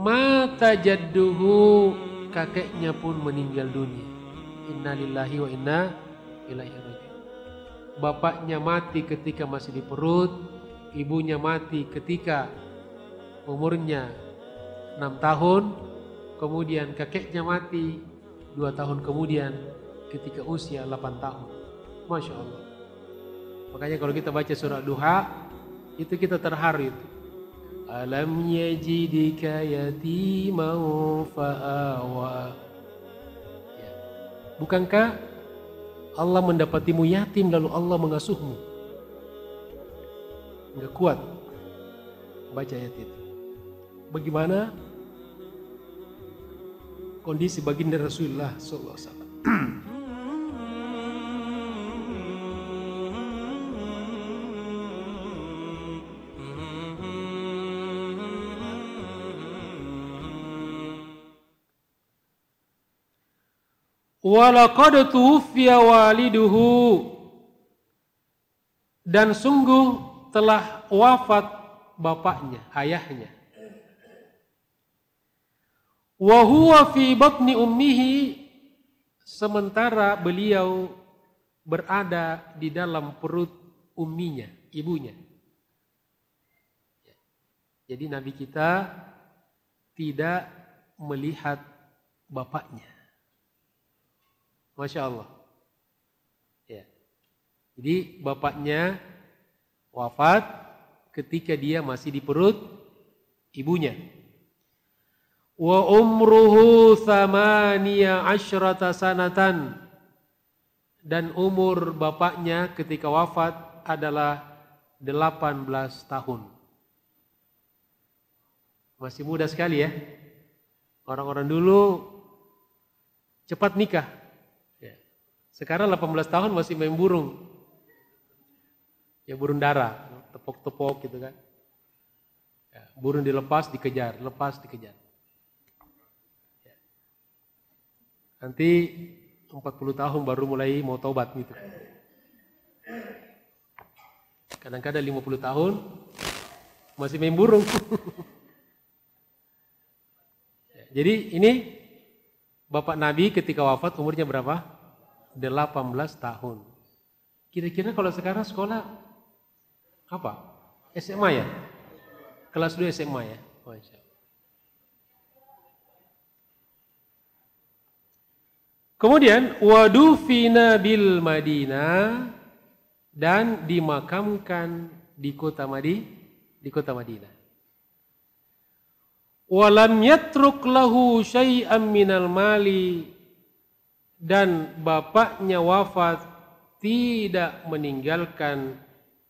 mata jadduhu, kakeknya pun meninggal dunia. Innalillahi wa inna ilaihi raji'un. Bapaknya mati ketika masih di perut, ibunya mati ketika umurnya 6 tahun, kemudian kakeknya mati 2 tahun kemudian ketika usia 8 tahun. Masya Allah. Makanya kalau kita baca surah Duha, itu kita terharu itu. Alam yajidika yatiman fa'awa. Ya. Bukankah Allah mendapatimu yatim lalu Allah mengasuhmu? Enggak kuat baca ayat itu. Bagaimana kondisi baginda Rasulullah sallallahu alaihi wasallam? Walaqad tuwfiya waliduhu, dan sungguh telah wafat bapaknya, ayahnya. Wa huwa fi batni ummihi, sementara beliau berada di dalam perut umminya, ibunya. Jadi Nabi kita tidak melihat bapaknya. Masya Allah. Ya. Jadi bapaknya wafat ketika dia masih di perut ibunya. Wa umruhu thamaniya asyrata sanatan, dan umur bapaknya ketika wafat adalah 18 tahun. Masih muda sekali ya. Orang-orang dulu cepat nikah. Sekarang 18 tahun masih main burung. Ya burung dara, tepok-tepok gitu kan. Ya, burung dilepas dikejar, lepas dikejar. Ya. Nanti 40 tahun baru mulai mau taubat gitu. Kadang-kadang 50 tahun masih main burung. Ya, jadi ini bapak Nabi ketika wafat umurnya berapa? 18 tahun. Kira-kira kalau sekarang sekolah apa? SMA ya? Kelas 2 SMA ya? Kemudian wadufina bil Madinah, dan dimakamkan di kota Madinah. Walam yatruk lahu syai'an minal mali, dan bapaknya wafat tidak meninggalkan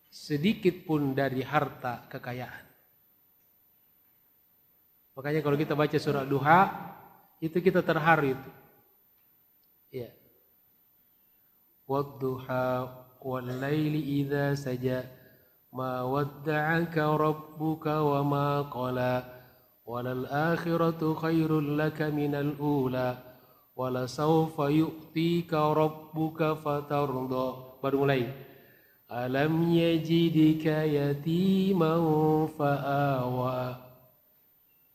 sedikit pun dari harta kekayaan. Makanya kalau kita baca surah Duha, itu kita terharu itu. Ya. Wadduha wal laili idza saja ma wadda'aka rabbuka wa ma qala walal akhiratu khairul laka minal ula wala sawfa yu'tika rabbuka fatarda. Baru mulai. Alam yajidika yatiman fa'awa.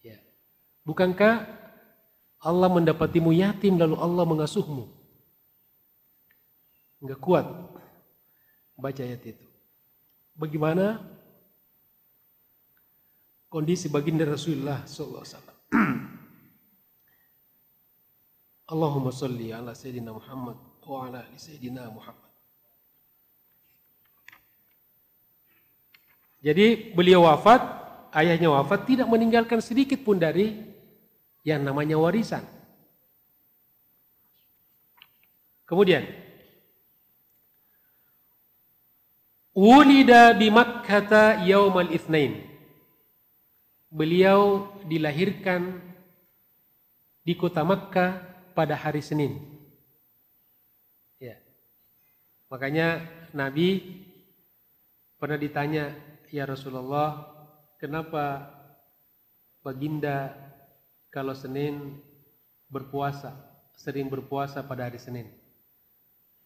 Ya. Bukankah Allah mendapatimu yatim lalu Allah mengasuhmu? Enggak kuat baca ayat itu. Bagaimana kondisi baginda Rasulullah sallallahu alaihi wasallam? Allahumma salli ala Sayyidina Muhammad wa ala ali Sayyidina Muhammad. Jadi beliau wafat, ayahnya wafat, tidak meninggalkan sedikit pun dari yang namanya warisan. Kemudian wulida bi Makkah yaumal itsnain. Beliau dilahirkan di kota Makkah pada hari Senin. Ya. Makanya Nabi pernah ditanya, ya Rasulullah, kenapa baginda kalau Senin berpuasa, sering berpuasa pada hari Senin?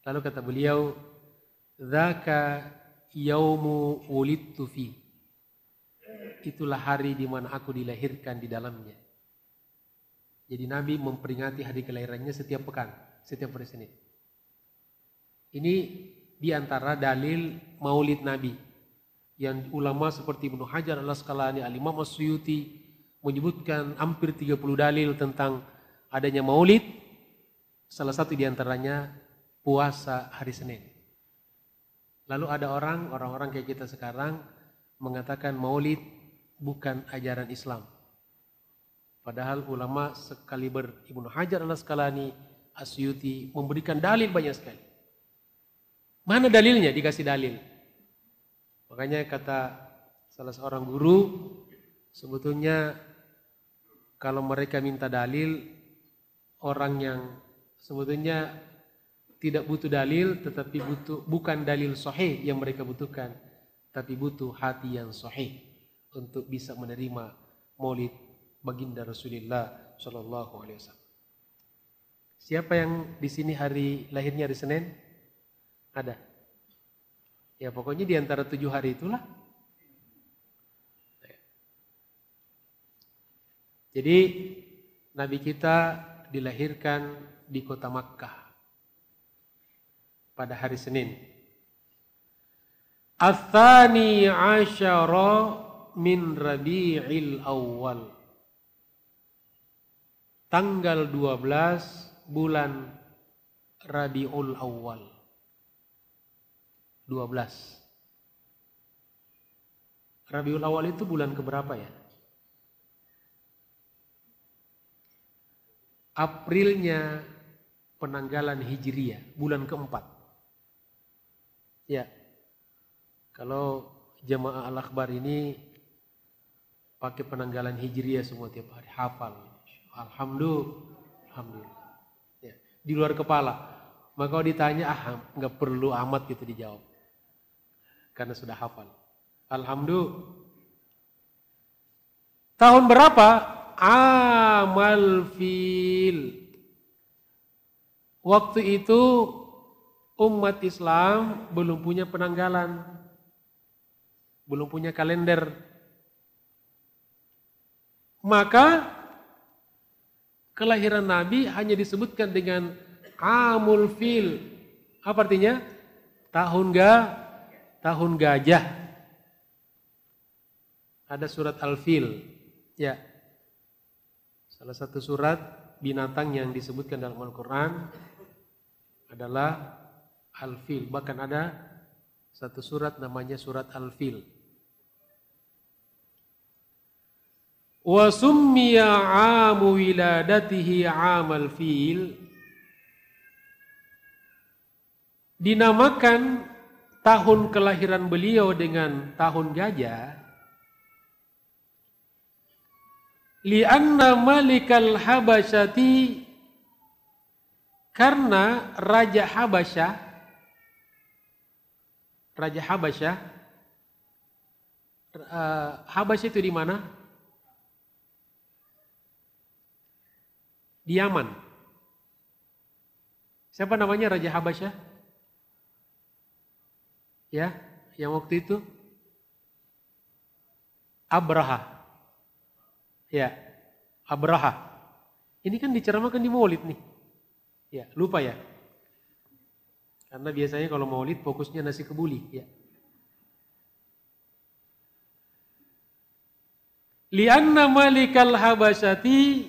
Lalu kata beliau, dzaka yaumu wulidtu fi. Itulah hari di mana aku dilahirkan di dalamnya. Jadi Nabi memperingati hari kelahirannya setiap pekan, setiap hari Senin. Ini diantara dalil maulid Nabi. Yang ulama seperti Ibnu Hajar al-Asqalani, Al-Imam As-Suyuti menyebutkan hampir 30 dalil tentang adanya maulid. Salah satu diantaranya puasa hari Senin. Lalu ada orang-orang kayak kita sekarang mengatakan maulid bukan ajaran Islam. Padahal ulama sekaliber Ibnu Hajar al-Asqalani, As-Suyuti memberikan dalil banyak sekali. Mana dalilnya? Dikasih dalil. Makanya kata salah seorang guru, sebetulnya kalau mereka minta dalil, orang yang sebetulnya tidak butuh dalil, tetapi bukan dalil sahih yang mereka butuhkan, tapi butuh hati yang sahih untuk bisa menerima maulid baginda Rasulullah Shallallahu Alaihi Wasallam. Siapa yang di sini hari lahirnya hari Senin? Ada? Ya pokoknya di antara 7 hari itulah. Jadi Nabi kita dilahirkan di kota Makkah pada hari Senin. Ats-tsani asyara min Rabi'il Awwal. Tanggal 12 bulan Rabiul Awal. 12. Rabiul Awal itu bulan keberapa ya? Aprilnya penanggalan Hijriyah, bulan keempat. Ya. Kalau jamaah Al-Akhbar ini pakai penanggalan Hijriyah semua tiap hari, hafal. Alhamdulillah. Ya, di luar kepala. Maka kalau ditanya, nggak perlu amat gitu dijawab. Karena sudah hafal. Alhamdulillah. Tahun berapa? Amal fil. Waktu itu umat Islam belum punya penanggalan. Belum punya kalender. Maka kelahiran Nabi hanya disebutkan dengan Amul Fil. Apa artinya? Tahun gajah. Ada surat Al-Fil. Ya. Salah satu surat binatang yang disebutkan dalam Al-Quran adalah Al-Fil. Bahkan ada satu surat namanya surat Al-Fil. Wa summiya amu wiladatihi amal fil. Dinamakan tahun kelahiran beliau dengan tahun gajah. Li'anna malikal habasyati, karena Raja Habasyah Habasyah itu di mana? Di Yaman. Siapa namanya Raja Habasyah? Ya, yang waktu itu Abraha. Ya, Abraha. Ini kan diceramahkan di Maulid nih. Ya, lupa ya. Karena biasanya kalau Maulid fokusnya nasi kebuli, ya. Lianna malikal habasyati,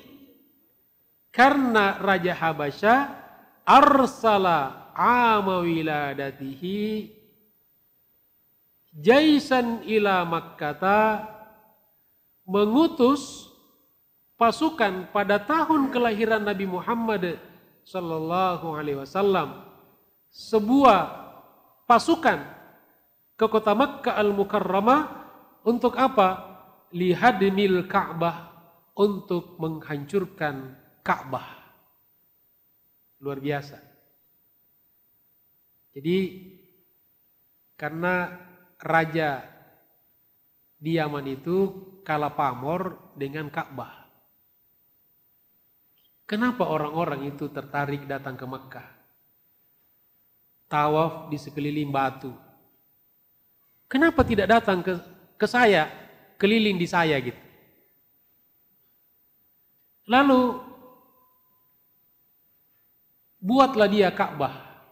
karena Raja Habasyah arsala ama wiladatihi jaisan ila Makkata, mengutus pasukan pada tahun kelahiran Nabi Muhammad sallallahu alaihi wasallam, sebuah pasukan ke kota Makkah Al-Mukarramah untuk apa? Lihadmil Ka'bah, untuk menghancurkan Ka'bah. Luar biasa. Jadi karena raja di Yaman itu kalah pamor dengan Ka'bah. Kenapa orang-orang itu tertarik datang ke Makkah? Tawaf di sekeliling batu. Kenapa tidak datang ke saya, keliling di saya gitu? Lalu buatlah dia Ka'bah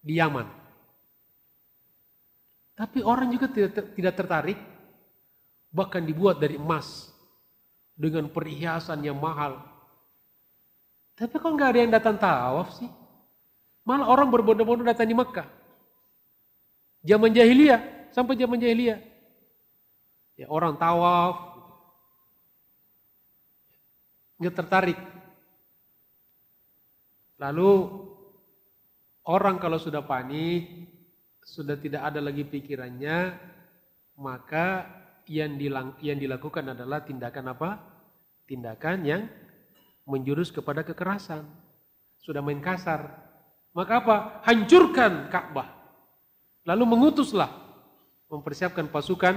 di Yaman. Tapi orang juga tidak tertarik, bahkan dibuat dari emas dengan perhiasan yang mahal. Tapi kok nggak ada yang datang tawaf sih? Malah orang berbondong-bondong datang di Mekah. Zaman jahiliyah, sampai zaman jahiliyah. Ya, orang tawaf, nggak tertarik. Lalu orang kalau sudah panik, sudah tidak ada lagi pikirannya, maka yang dilakukan adalah tindakan apa? Tindakan yang menjurus kepada kekerasan. Sudah main kasar. Maka apa? Hancurkan Ka'bah. Lalu mengutuslah, mempersiapkan pasukan.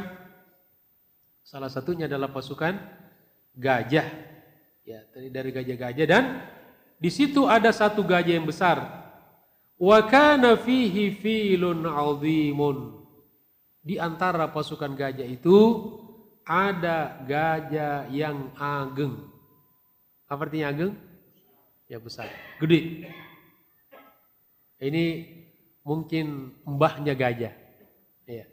Salah satunya adalah pasukan gajah. Ya, dari gajah-gajah, dan di situ ada satu gajah yang besar. Wa kana fihi filun 'azimun. Di antara pasukan gajah itu ada gajah yang ageng. Apa artinya ageng? Ya, besar, gede. Ini mungkin mbahnya gajah. Ya.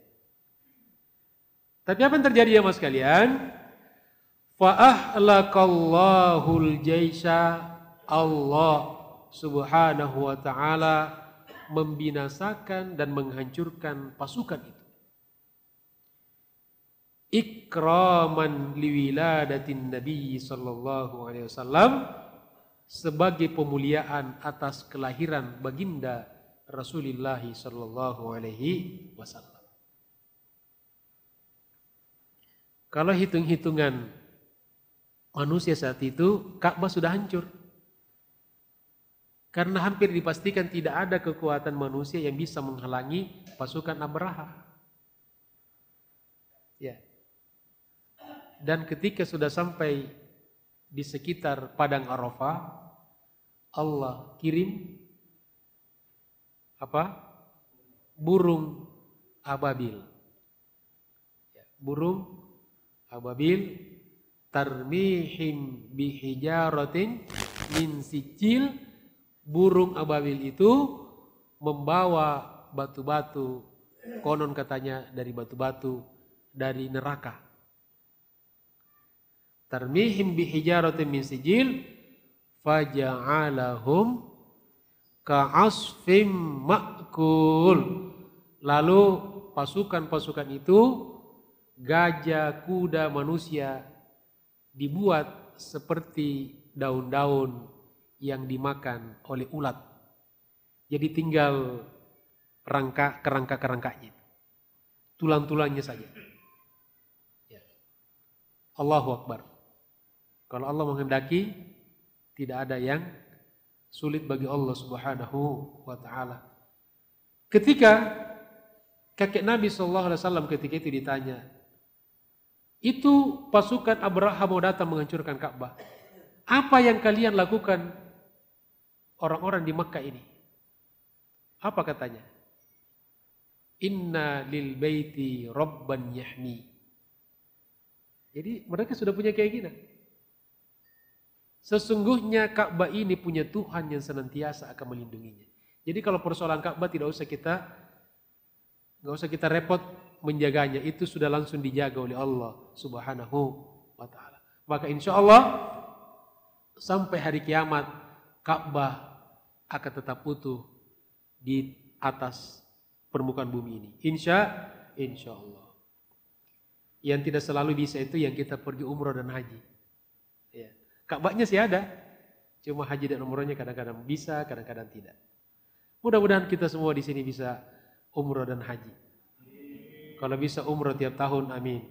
Tapi apa yang terjadi ya mas kalian? Fa ahlakallahul jaisha, Allah Subhanahu wa ta'ala membinasakan dan menghancurkan pasukan itu. Ikraman liwiladatin Nabi sallallahu alaihi wasallam, sebagai pemuliaan atas kelahiran baginda Rasulullah sallallahu alaihi wasallam. Kalau hitung-hitungan manusia saat itu, Ka'bah sudah hancur. Karena hampir dipastikan tidak ada kekuatan manusia yang bisa menghalangi pasukan Abraha. Ya. Dan ketika sudah sampai di sekitar Padang Arafah, Allah kirim apa? Burung ababil. Ya, burung ababil tarmihim bihijaratin min sijil. Burung ababil itu membawa batu-batu, konon katanya dari batu-batu dari neraka. Tarmihim bihijaratin min sijil faja'alahum ka'asfim ma'kul. Lalu pasukan-pasukan itu, gajah, kuda, manusia, dibuat seperti daun-daun yang dimakan oleh ulat. Jadi tinggal kerangka-kerangkanya, tulang-tulangnya saja. Ya. Allahu Akbar. Kalau Allah menghendaki, tidak ada yang sulit bagi Allah Subhanahu wa ta'ala. Ketika kakek Nabi SAW ketika itu ditanya, itu pasukan Abraha mau datang menghancurkan Ka'bah, apa yang kalian lakukan orang-orang di Makkah ini? Apa katanya? Inna lil baiti rabban yahmi. Jadi mereka sudah punya keyakinan, sesungguhnya Ka'bah ini punya Tuhan yang senantiasa akan melindunginya. Jadi kalau persoalan Ka'bah nggak usah kita repot menjaganya, itu sudah langsung dijaga oleh Allah Subhanahu wa ta'ala. Maka insya Allah sampai hari kiamat Ka'bah akan tetap utuh di atas permukaan bumi ini. Insya Allah. Yang tidak selalu bisa itu yang kita pergi umrah dan haji. Ya. Ka'bahnya sih ada, cuma haji dan umrahnya kadang-kadang bisa, kadang-kadang tidak. Mudah-mudahan kita semua di sini bisa umrah dan haji. Kalau bisa umrah tiap tahun, amin.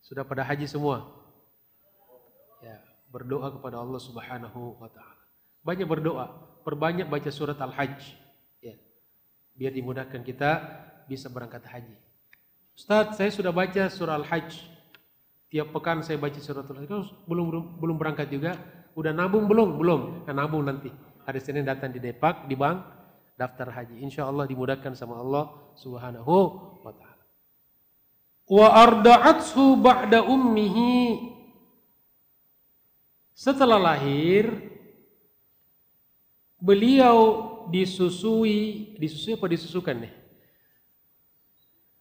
Sudah pada haji semua? Ya, berdoa kepada Allah Subhanahu wa ta'ala. Banyak berdoa, perbanyak baca surat Al-Hajj. Ya, biar dimudahkan kita bisa berangkat haji. Ustaz, saya sudah baca surah Al-Hajj. Tiap pekan saya baca surat Al-Hajj. Belum berangkat juga? Udah nabung belum? Belum. Nah, nabung nanti. Hari Senin datang di Depak, di bank, daftar haji. Insya Allah dimudahkan sama Allah Subhanahu wa ta'ala. Wa arda'athu ba'da ummihi. Setelah lahir, beliau disusui apa disusukan nih?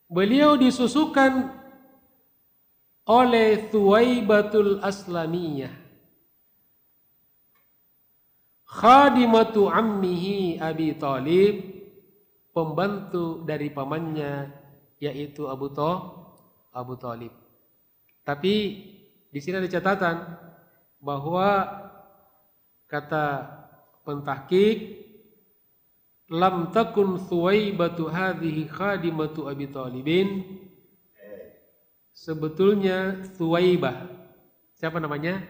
Beliau disusukan oleh Thuwaibatul Aslamiyah, khadimatu ammihi Abi Thalib, pembantu dari pamannya yaitu Abu Thalib. Tapi di sini ada catatan bahwa kata pentahqiq, lam takun Thuwaibatu hadhihi khadimatu Abi Thalibin. Sebetulnya Thuwaibah, siapa namanya?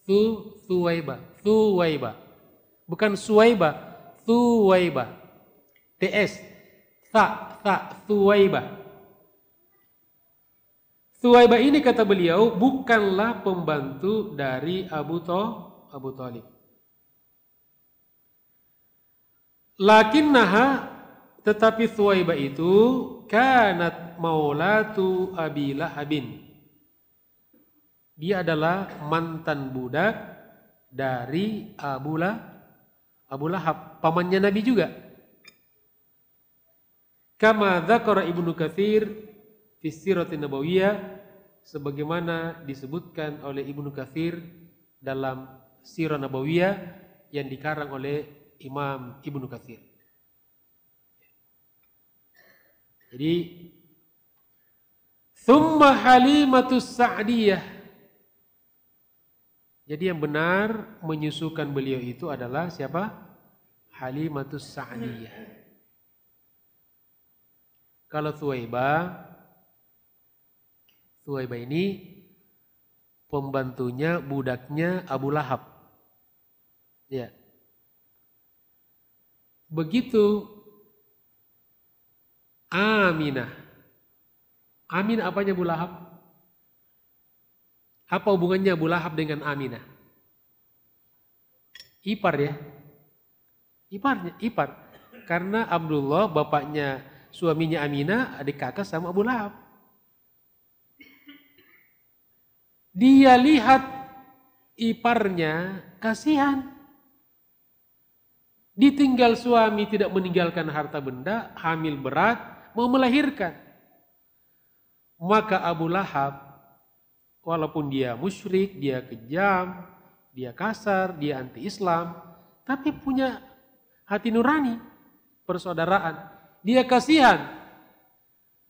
Thuwaibah. Bukan Suwaibah, Thuwaibah. TS, Thuwaibah. Thuwaibah ini kata beliau bukanlah pembantu dari Abu Thalib. Lakinnaha, tetapi Thuwaibah itu kanat maulatu Abi Lahabin. Dia adalah mantan budak dari Abu Lahab, pamannya Nabi juga. Kama dzakara Ibnu Katsir fi Siratin Nabawiyah, sebagaimana disebutkan oleh Ibnu Katsir dalam Sirah Nabawiyah yang dikarang oleh Imam Ibnu Katsir. Jadi Tsumma Halimatus Sa'diyah. Jadi yang benar menyusukan beliau itu adalah siapa? Halimatus Sa'diyah. Kalau Thuwaibah ini pembantunya, budaknya Abu Lahab. Ya. Begitu Aminah. Aminah apanya Abu Lahab? Apa hubungannya Abu Lahab dengan Aminah? Ipar ya. Ipar. Karena Abdullah bapaknya suaminya Aminah adik kakak sama Abu Lahab. Dia lihat iparnya kasihan. Ditinggal suami, tidak meninggalkan harta benda, hamil berat, mau melahirkan. Maka Abu Lahab, walaupun dia musyrik, dia kejam, dia kasar, dia anti-Islam, tapi punya hati nurani, persaudaraan. Dia kasihan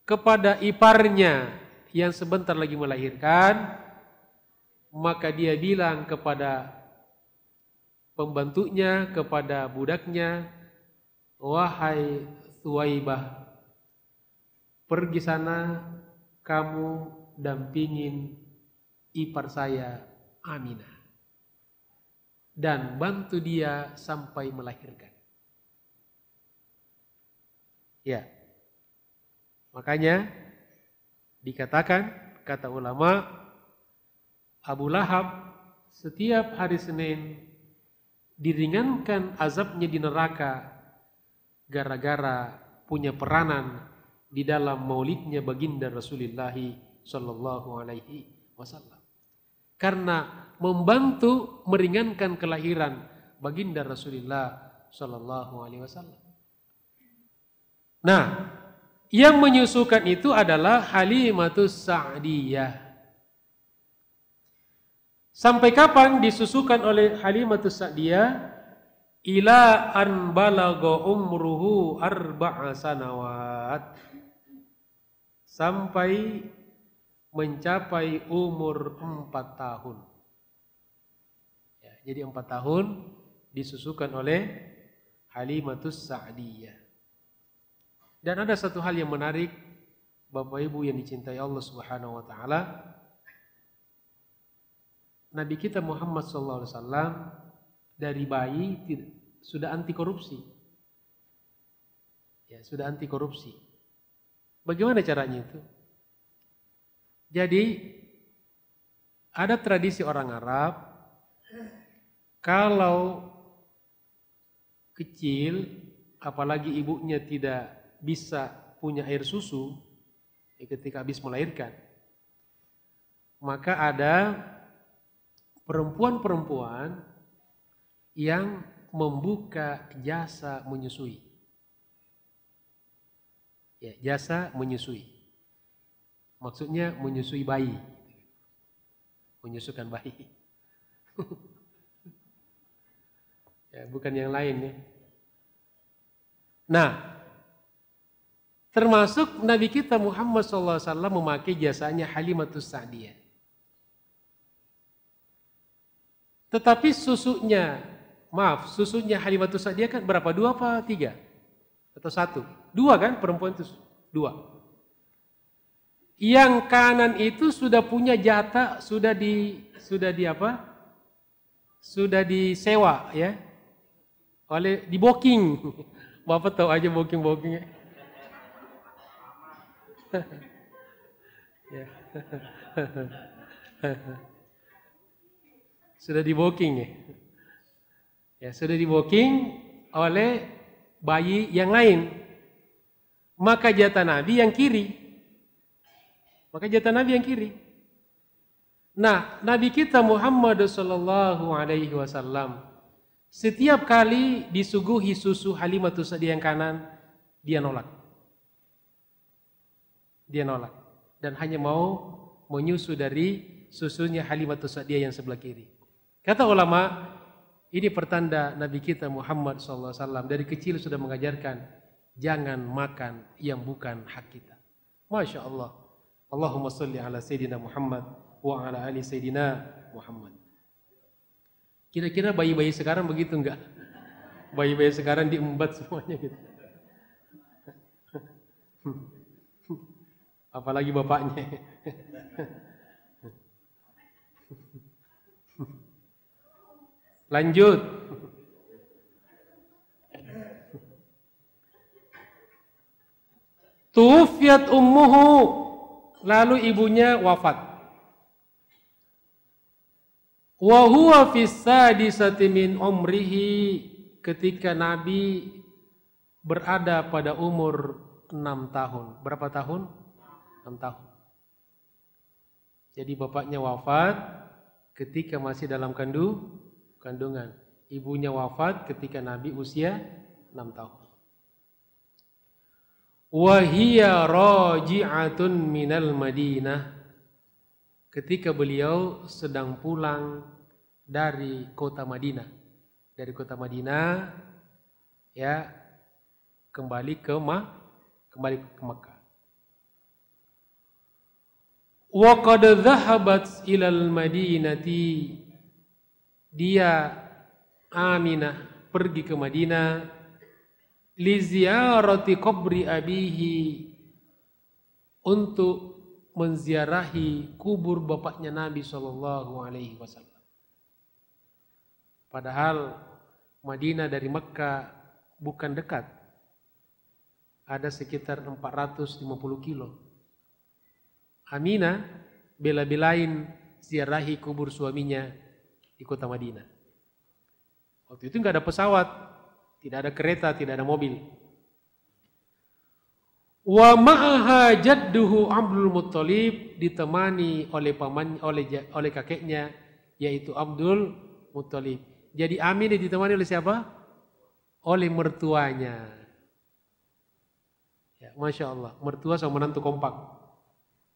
kepada iparnya yang sebentar lagi melahirkan. Maka dia bilang kepada pembantunya, kepada budaknya, wahai Thuwaibah, pergi sana, kamu dampingin ipar saya Aminah dan bantu dia sampai melahirkan. Ya, makanya dikatakan, kata ulama, Abu Lahab setiap hari Senin diringankan azabnya di neraka gara-gara punya peranan di dalam maulidnya baginda Rasulullah sallallahu alaihi wasallam. Karena membantu meringankan kelahiran baginda Rasulullah sallallahu alaihi wasallam. Nah, yang menyusukan itu adalah Halimatus Sa'diyah. Sampai kapan disusukan oleh Halimatus Sa'diyah? Ila an balagha umruhu 4 sanawat. Sampai mencapai umur 4 tahun. Ya, jadi 4 tahun disusukan oleh Halimatus Sa'diyah. Dan ada satu hal yang menarik, Bapak Ibu yang dicintai Allah Subhanahu wa taala. Nabi kita Muhammad SAW dari bayi sudah anti korupsi. Ya, sudah anti korupsi. Bagaimana caranya itu? Jadi ada tradisi orang Arab, kalau kecil, apalagi ibunya tidak bisa punya air susu ketika habis melahirkan, maka ada perempuan-perempuan yang membuka jasa menyusui. Ya, jasa menyusui. Maksudnya menyusui bayi. Menyusukan bayi. Ya, bukan yang lain ya. Nah, termasuk Nabi kita Muhammad SAW memakai jasanya Halimatus Sa'diyah. Tetapi susunya Halimatus Sa'diyah kan berapa? 2 apa 3? Atau 1? 2 kan perempuan itu 2. Yang kanan itu sudah punya jatah, sudah disewa ya. Di booking. Bapak tahu aja booking-bookingnya. Ya. Sudah di booking ya. Ya, sudah di booking oleh bayi yang lain. Maka jatah Nabi yang kiri. Nah, Nabi kita Muhammad sallallahu alaihi wasallam setiap kali disuguhi susu Halimatus Sa'diyah yang kanan, dia nolak. Dan hanya mau menyusu dari susunya Halimatus Sa'diyah yang sebelah kiri. Kata ulama, ini pertanda Nabi kita Muhammad SAW dari kecil sudah mengajarkan jangan makan yang bukan hak kita. Masya Allah. Allahumma salli ala Sayyidina Muhammad wa ala ali Sayyidina Muhammad. Kira-kira bayi-bayi sekarang begitu enggak? Bayi-bayi sekarang diembat semuanya gitu. Apalagi bapaknya. Lanjut. Tuwfiyat ummuhu, lalu ibunya wafat. Wa huwa fis sadisati min umrihi, ketika Nabi berada pada umur 6 tahun. Berapa tahun? 6 tahun. Jadi bapaknya wafat ketika masih dalam kandungan. Ibunya wafat ketika Nabi usia 6 tahun. Wa hiya raji'atun minal Madinah, ketika beliau sedang pulang dari kota Madinah. Dari kota Madinah ya kembali ke Makkah. Wa qad dhahabat ilal Madinati, dia Aminah pergi ke Madinah li ziyarati qabri abihi, untuk menziarahi kubur bapaknya Nabi SAW. Padahal Madinah dari Mekah bukan dekat, ada sekitar 450 kilo. Aminah bela-belain ziarahi kubur suaminya di kota Madinah. Waktu itu nggak ada pesawat, tidak ada kereta, tidak ada mobil. Wa ma'aha jadduhu Abdul Muttalib, ditemani oleh kakeknya yaitu Abdul Muttalib. Jadi Aminah ditemani oleh siapa? Oleh mertuanya. Ya, Masya Allah, mertua sama menantu kompak.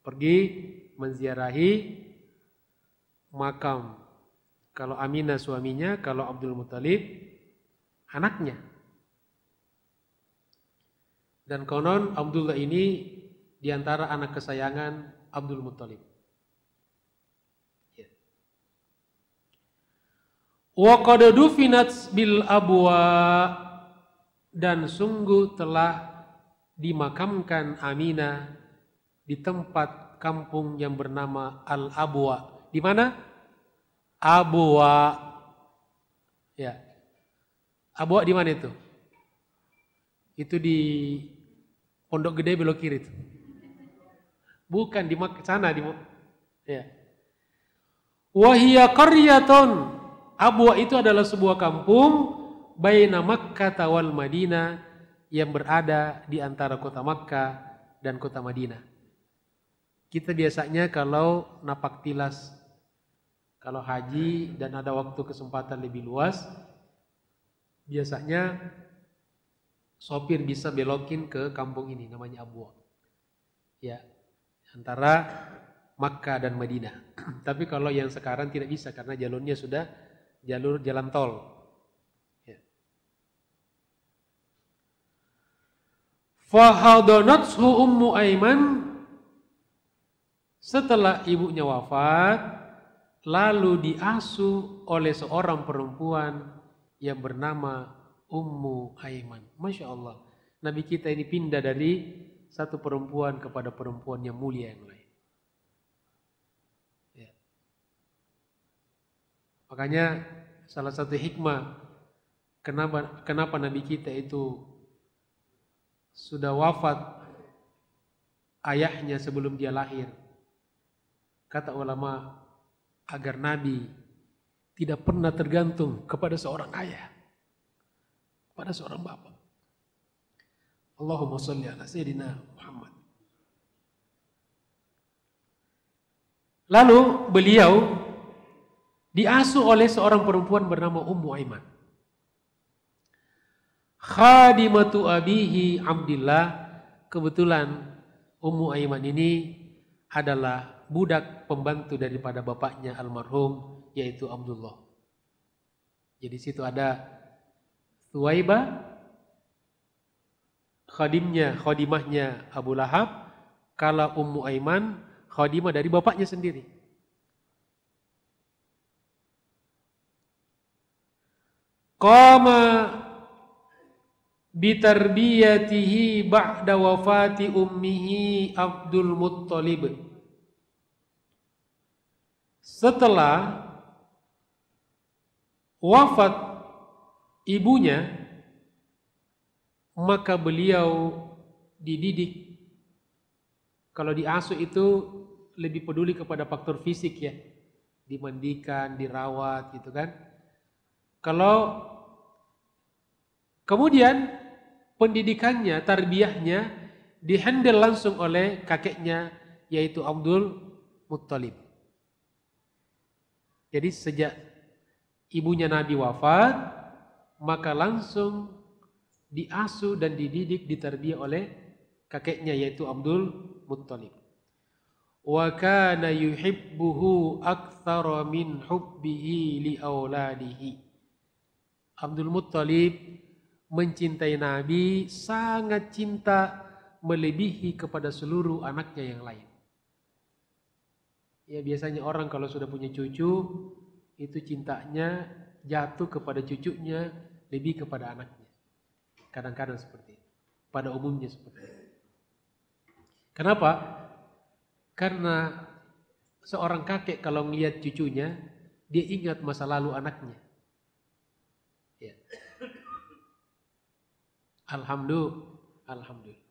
Pergi menziarahi makam. Kalau Aminah suaminya, kalau Abdul Muttalib anaknya. Dan konon Abdullah ini diantara anak kesayangan Abdul Muttalib. Ya. Wa qad dufinat bil abwa, dan sungguh telah dimakamkan Aminah di tempat kampung yang bernama Al-Abwa. Di mana? Abwa. Ya. Abwa di mana itu? Itu di Pondok Gede belok kiri itu. Bukan di sana ya. Wa hiya qaryatun. Abwa itu adalah sebuah kampung baina Makkah wal Madinah, yang berada di antara kota Makkah dan kota Madinah. Kita biasanya kalau napak tilas, Kalau haji dan ada waktu kesempatan lebih luas, biasanya sopir bisa belokin ke kampung ini namanya Abwa. Ya, antara Makkah dan Madinah. Tapi kalau yang sekarang tidak bisa karena jalurnya sudah jalur jalan tol. Ya. Fahadonathu Ummu Aiman, setelah ibunya wafat, lalu diasuh oleh seorang perempuan yang bernama Ummu Aiman. Masya Allah, Nabi kita ini pindah dari satu perempuan kepada perempuan yang mulia yang lain. Ya. Makanya salah satu hikmah kenapa Nabi kita itu sudah wafat ayahnya sebelum dia lahir. Kata ulama, agar Nabi tidak pernah tergantung kepada seorang ayah, pada seorang bapak. Allahumma sholli ala Sayyidina Muhammad. Lalu beliau diasuh oleh seorang perempuan bernama Ummu Aiman. Khadimatu abihi Abdillah. Kebetulan Ummu Aiman ini adalah budak pembantu daripada bapaknya almarhum, yaitu Abdullah. Jadi situ ada Thuwaibah, khadimahnya Abu Lahab. Kalau Ummu Aiman khadimah dari bapaknya sendiri. Qama bitarbiyatihi ba'da wafati ummihi Abdul Muttalib. Setelah wafat ibunya, maka beliau dididik. Kalau diasuh itu lebih peduli kepada faktor fisik ya, dimandikan, dirawat gitu kan. Kalau kemudian pendidikannya, tarbiyahnya dihandle langsung oleh kakeknya, yaitu Abdul Muttalib. Jadi sejak ibunya Nabi wafat, maka langsung diasuh dan dididik, ditarbiyah oleh kakeknya, yaitu Abdul Muttalib. Wa kana yuhibbuhu aktsara min hubbihi li auladihi. Abdul Muttalib mencintai Nabi, sangat cinta melebihi kepada seluruh anaknya yang lain. Ya, biasanya orang kalau sudah punya cucu, itu cintanya jatuh kepada cucunya lebih kepada anaknya. Kadang-kadang seperti itu. Pada umumnya seperti itu. Kenapa? Karena seorang kakek kalau melihat cucunya, dia ingat masa lalu anaknya. Ya. Alhamdulillah.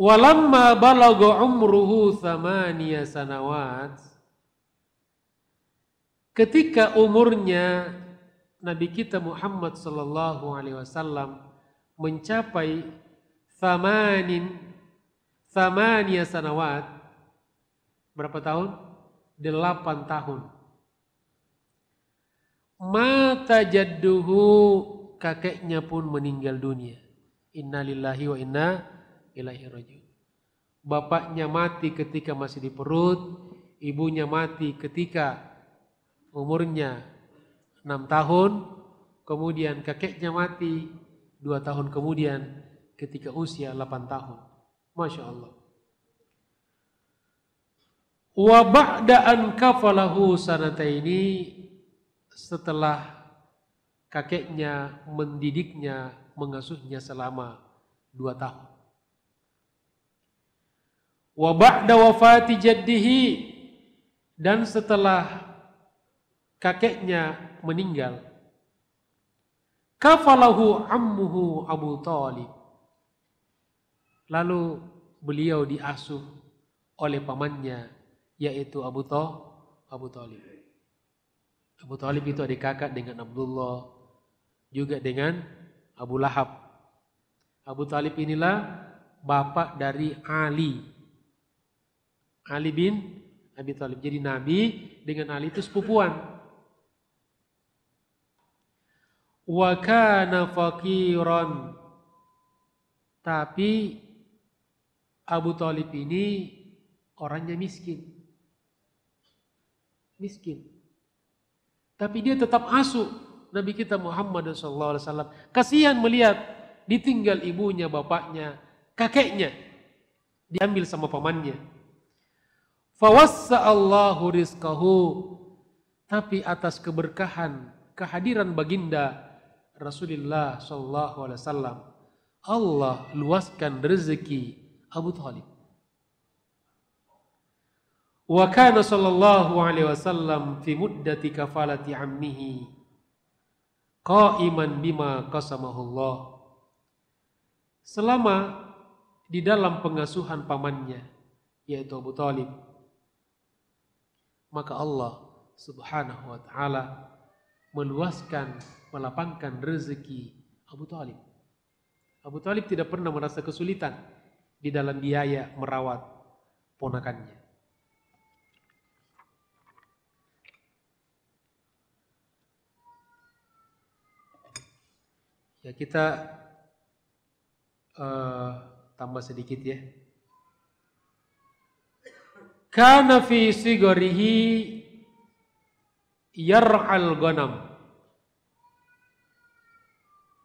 Walamma balagha umruhu 8 sanawat, ketika umurnya Nabi kita Muhammad sallallahu alaihi wasallam mencapai 8 sanawat, berapa tahun? 8 tahun. Mata jadduhu, kakeknya pun meninggal dunia. Innalillahi wa inna ilaihi rajiun. Bapaknya mati ketika masih di perut, ibunya mati ketika umurnya 6 tahun, kemudian kakeknya mati 2 tahun kemudian ketika usia 8 tahun. Masya Allah. Wa ba'da an kafalahu sanataini, setelah kakeknya mendidiknya, mengasuhnya selama 2 tahun. Wa ba'da wafati jaddihi, dan setelah kakeknya meninggal, kafalahu ammuhu Abu Talib, lalu beliau diasuh oleh pamannya, yaitu Abu Talib. Abu Talib itu adik kakak dengan Abdullah, juga dengan Abu Lahab. Abu Talib inilah bapak dari Ali bin Abi Thalib. Jadi Nabi dengan Ali itu sepupuan. Wa kana faqiran. Tapi Abu Thalib ini orangnya miskin. Miskin. Tapi dia tetap asuh Nabi kita Muhammad SAW. Kasihan melihat ditinggal ibunya, bapaknya, kakeknya. Diambil sama pamannya. Fawassa'allahu rizqahu. Tapi atas keberkahan, kehadiran baginda Rasulullah SAW, Allah luaskan rezeki Abu Thalib. Wa kana sallallahu alaihi wasallam fi muddati kafalati ammihi qa'iman bima qasamahu Allah. Selama di dalam pengasuhan pamannya yaitu Abu Thalib, maka Allah Subhanahu wa taala meluaskan, melapangkan rezeki Abu Thalib. Abu Thalib tidak pernah merasa kesulitan di dalam biaya merawat ponakannya. Ya, kita tambah sedikit ya. Kana fi sigarihi yar'al ghanam.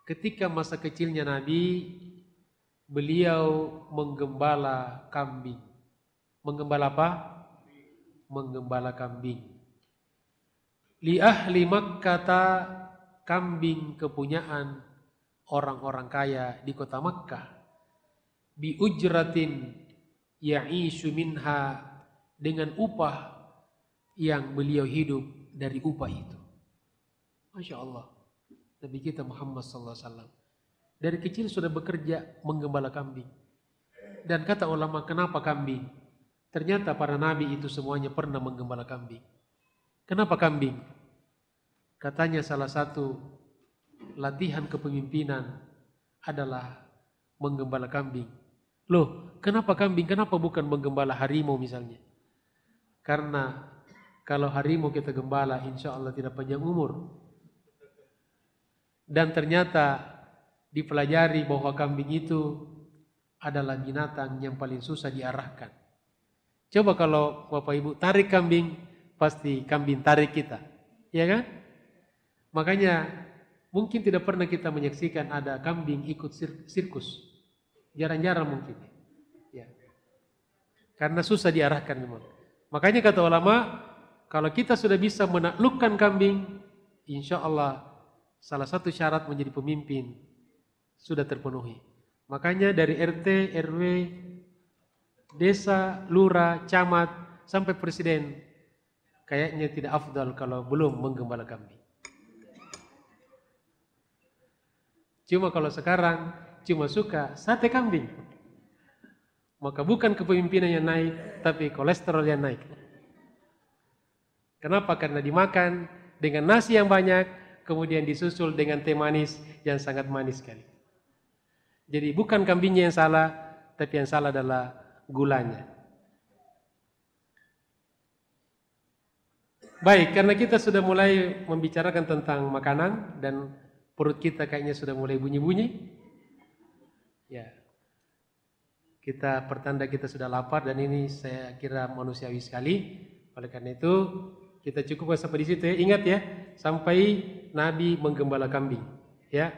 Ketika masa kecilnya Nabi, beliau menggembala kambing. Menggembala apa? Menggembala kambing. Li ahli Makkah, kambing kepunyaan orang-orang kaya di kota Makkah. Bi ujratin ya'ishu minha, dengan upah yang beliau hidup dari upah itu. Masya Allah. Nabi kita Muhammad SAW dari kecil sudah bekerja menggembala kambing. Dan kata ulama, kenapa kambing? Ternyata para nabi itu semuanya pernah menggembala kambing. Kenapa kambing? Katanya salah satu latihan kepemimpinan adalah menggembala kambing. Loh, kenapa kambing? Kenapa bukan menggembala harimau misalnya? Karena kalau harimau kita gembala, insya Allah tidak panjang umur. Dan ternyata dipelajari bahwa kambing itu adalah binatang yang paling susah diarahkan. Coba kalau Bapak Ibu tarik kambing, pasti kambing tarik kita. Ya kan? Makanya mungkin tidak pernah kita menyaksikan ada kambing ikut sirkus. Jarang-jarang mungkin. Ya. Karena susah diarahkan memang. Makanya kata ulama, kalau kita sudah bisa menaklukkan kambing, insya Allah salah satu syarat menjadi pemimpin sudah terpenuhi. Makanya dari RT, RW, desa, lurah, camat, sampai presiden, kayaknya tidak afdal kalau belum menggembala kambing. Cuma kalau sekarang cuma suka sate kambing, maka bukan kepemimpinan yang naik, tapi kolesterol yang naik. Kenapa? Karena dimakan dengan nasi yang banyak, kemudian disusul dengan teh manis yang sangat manis sekali. Jadi bukan kambingnya yang salah, tapi yang salah adalah gulanya. Baik, karena kita sudah mulai membicarakan tentang makanan dan perut kita kayaknya sudah mulai bunyi-bunyi. Ya. Kita pertanda kita sudah lapar dan ini saya kira manusiawi sekali. Oleh karena itu kita cukupkan sampai di situ ya. Ingat ya, sampai Nabi menggembala kambing. Ya.